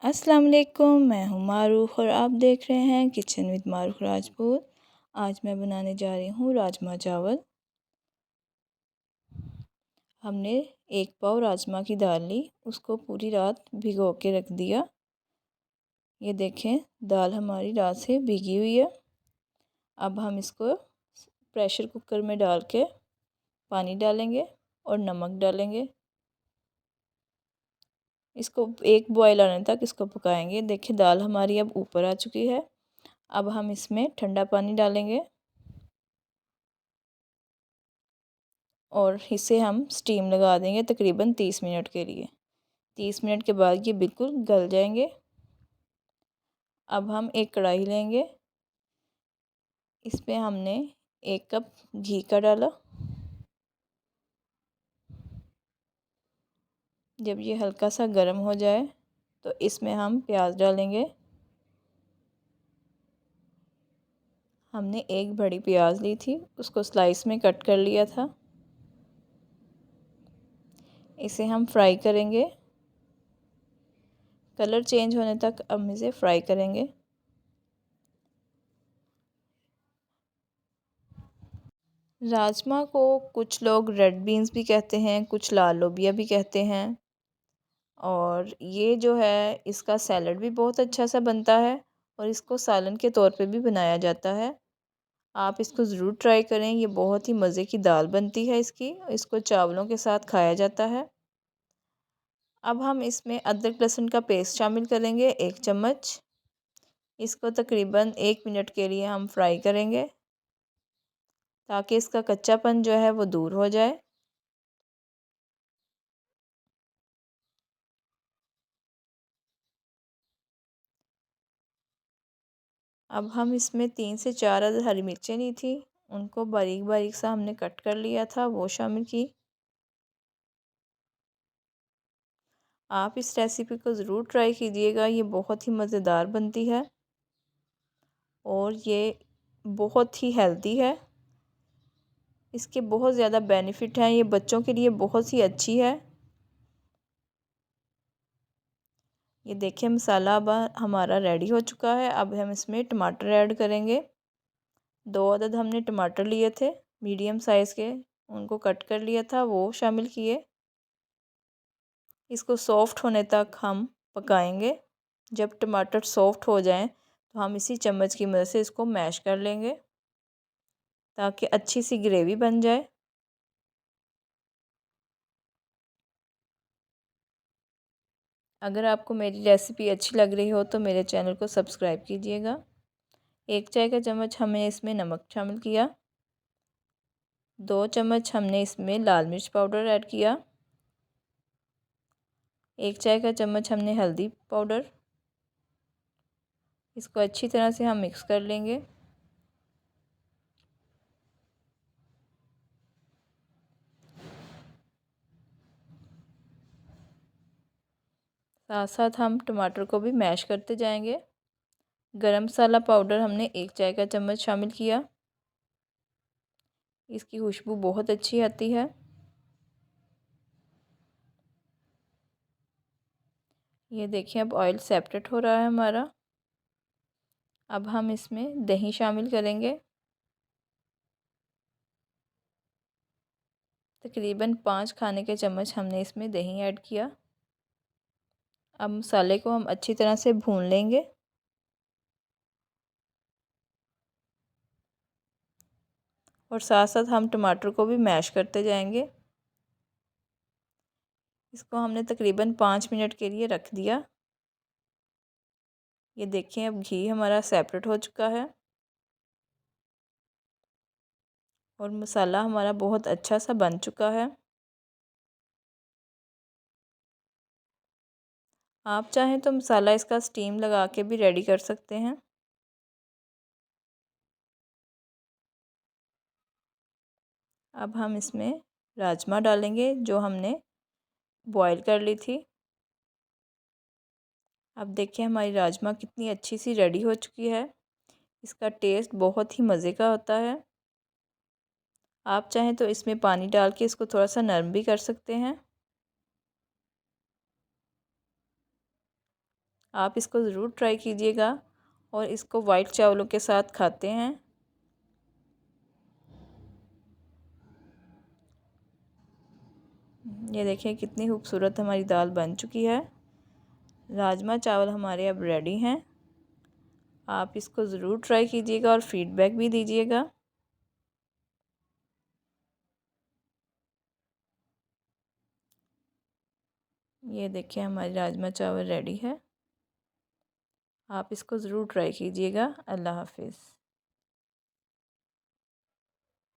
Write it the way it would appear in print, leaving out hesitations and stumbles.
अस्सलाम वालेकुम, मैं हूँ मारूफ़ और आप देख रहे हैं किचन विद मारूफ़ राजपूत। आज मैं बनाने जा रही हूँ राजमा चावल। हमने 1 पाव राजमा की दाल ली, उसको पूरी रात भिगो के रख दिया। ये देखें, दाल हमारी रात से भीगी हुई है। अब हम इसको प्रेशर कुकर में डाल के पानी डालेंगे और नमक डालेंगे। इसको एक बॉयल आने तक इसको पकाएंगे। देखिए, दाल हमारी अब ऊपर आ चुकी है। अब हम इसमें ठंडा पानी डालेंगे और इसे हम स्टीम लगा देंगे तकरीबन 30 मिनट के लिए। 30 मिनट के बाद ये बिल्कुल गल जाएंगे। अब हम एक कढ़ाई लेंगे, इसमें हमने 1 कप घी का डाला। जब ये हल्का सा गर्म हो जाए तो इसमें हम प्याज डालेंगे। हमने एक बड़ी प्याज ली थी, उसको स्लाइस में कट कर लिया था। इसे हम फ्राई करेंगे, कलर चेंज होने तक हम इसे फ्राई करेंगे। राजमा को कुछ लोग रेड बीन्स भी कहते हैं, कुछ लाल लोबिया भी कहते हैं। और ये जो है, इसका सैलड भी बहुत अच्छा सा बनता है और इसको सालन के तौर पे भी बनाया जाता है। आप इसको ज़रूर ट्राई करें, ये बहुत ही मज़े की दाल बनती है इसको चावलों के साथ खाया जाता है। अब हम इसमें अदरक लहसुन का पेस्ट शामिल करेंगे, 1 चम्मच। इसको तकरीबन 1 मिनट के लिए हम फ्राई करेंगे ताकि इसका कच्चापन जो है वो दूर हो जाए। अब हम इसमें 3 से 4 अदद हरी मिर्चें ली थी, उनको बारीक बारीक सा हमने कट कर लिया था, वो शामिल की। आप इस रेसिपी को ज़रूर ट्राई कीजिएगा, ये बहुत ही मज़ेदार बनती है और ये बहुत ही हेल्दी है। इसके बहुत ज़्यादा बेनिफिट हैं, ये बच्चों के लिए बहुत ही अच्छी है। ये देखिए, मसाला अब हमारा रेडी हो चुका है। अब हम इसमें टमाटर ऐड करेंगे। 2 अदद हमने टमाटर लिए थे, मीडियम साइज़ के, उनको कट कर लिया था, वो शामिल किए। इसको सॉफ़्ट होने तक हम पकाएंगे। जब टमाटर सॉफ़्ट हो जाएं तो हम इसी चम्मच की मदद से इसको मैश कर लेंगे ताकि अच्छी सी ग्रेवी बन जाए। अगर आपको मेरी रेसिपी अच्छी लग रही हो तो मेरे चैनल को सब्सक्राइब कीजिएगा। 1 चाय का चम्मच हमने इसमें नमक शामिल किया। 2 चम्मच हमने इसमें लाल मिर्च पाउडर ऐड किया। 1 चाय का चम्मच हमने हल्दी पाउडर। इसको अच्छी तरह से हम मिक्स कर लेंगे। साथ साथ हम टमाटर को भी मैश करते जाएंगे। गरम मसाला पाउडर हमने 1 चाय का चम्मच शामिल किया। इसकी खुशबू बहुत अच्छी आती है। ये देखिए, अब ऑयल सेपरेट हो रहा है हमारा। अब हम इसमें दही शामिल करेंगे। तकरीबन 5 खाने के चम्मच हमने इसमें दही ऐड किया। अब मसाले को हम अच्छी तरह से भून लेंगे। और साथ साथ हम टमाटर को भी मैश करते जाएंगे। इसको हमने तकरीबन 5 मिनट के लिए रख दिया। ये देखें, अब घी हमारा सेपरेट हो चुका है और मसाला हमारा बहुत अच्छा सा बन चुका है। आप चाहें तो मसाला इसका स्टीम लगा के भी रेडी कर सकते हैं। अब हम इसमें राजमा डालेंगे जो हमने बॉईल कर ली थी। अब देखिए, हमारी राजमा कितनी अच्छी सी रेडी हो चुकी है। इसका टेस्ट बहुत ही मज़े का होता है। आप चाहें तो इसमें पानी डाल के इसको थोड़ा सा नरम भी कर सकते हैं। आप इसको ज़रूर ट्राई कीजिएगा और इसको वाइट चावलों के साथ खाते हैं। ये देखिए कितनी खूबसूरत हमारी दाल बन चुकी है। राजमा चावल हमारे अब रेडी हैं। आप इसको ज़रूर ट्राई कीजिएगा और फीडबैक भी दीजिएगा। ये देखिए हमारी राजमा चावल रेडी है। आप इसको ज़रूर ट्राई कीजिएगा। अल्लाह हाफिज़।